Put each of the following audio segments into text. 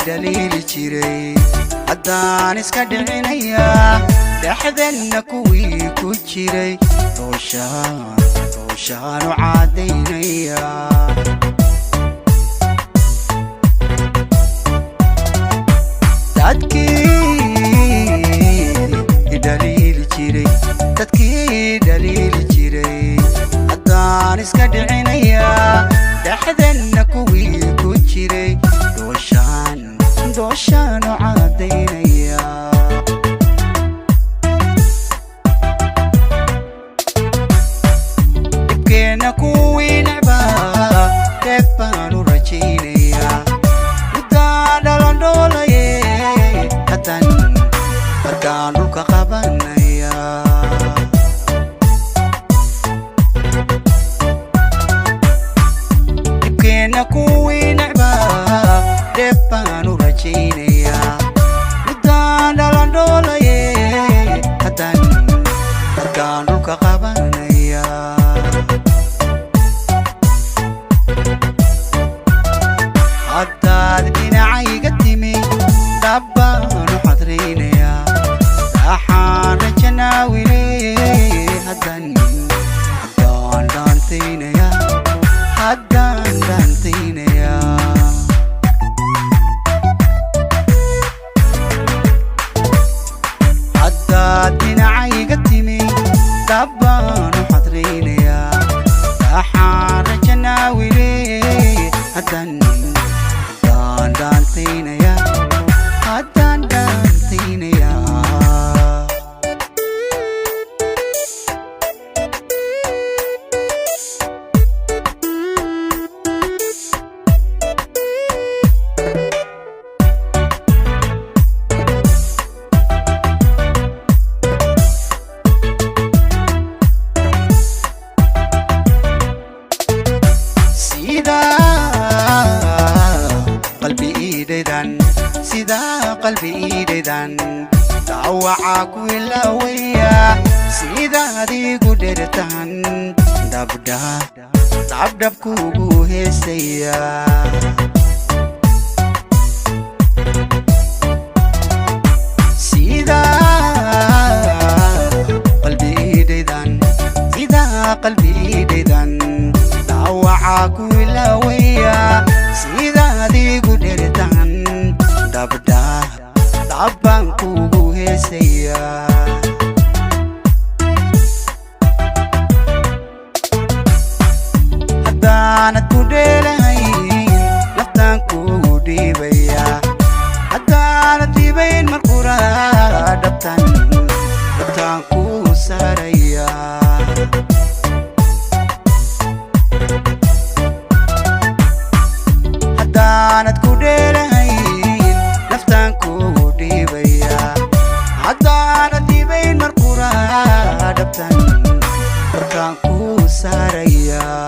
دليل جيري haddaan iska dhicinayaa dhaxdanna kuwii ku jiray tooshaan u caadaynayaa dadkii daliil jiray haddaan iska dhicinayaa dhaxdanna kuwii ku jiray tooshaan u caadaynayaa dhibkeenna kuwii necbaa dheef baan u rajaynayaa middaa dhalandhoolaye haddaan dhulka qabanayaa dhibkeenna kuwii necbaa dheef baan u rajaynayaa midaan dhalandhoolaye haddaan dhulka qabanayaa haddaad dhinacayga timi dhabbaan u xadraynayaa raaxaan rajanaawile haddaan dhaantaynayaa dhinacayga timi dhabbaan u xadraynayaa raaxaan rajanaawile haddaan dhaantaynayaa sidaa qalbi iidaydan dhawacaa ku ilaawaya sidaad igu dhertan dabdhab kugu heesaya qalbi iidaydan dhawacaa ku ilaawaya sidaad igu dhertan dabbaan kugu heesayaa haddaanad ku dheelahayn naftaan kugu dhiibayaa haddaanad dhiibayn marqura dhabtaan kuu saarayaa haddaanad ku dheelahayn naftaan kugu dhiibayaa haddaanad dhiibayn marqura dhabtaan kuu saarayaa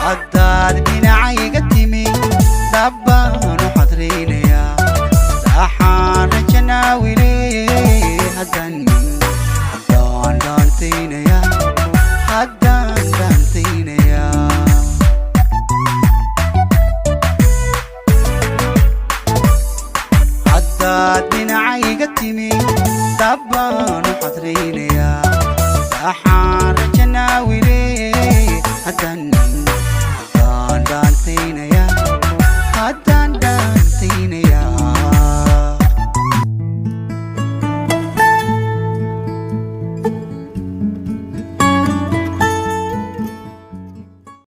haddaad dhinacayga timi dhabbaan u xadraynayaa raaxaan rajanaawile haddaan dhaantaynayaa haddaad dhinacayga timi dhabbaan u xadraynayaa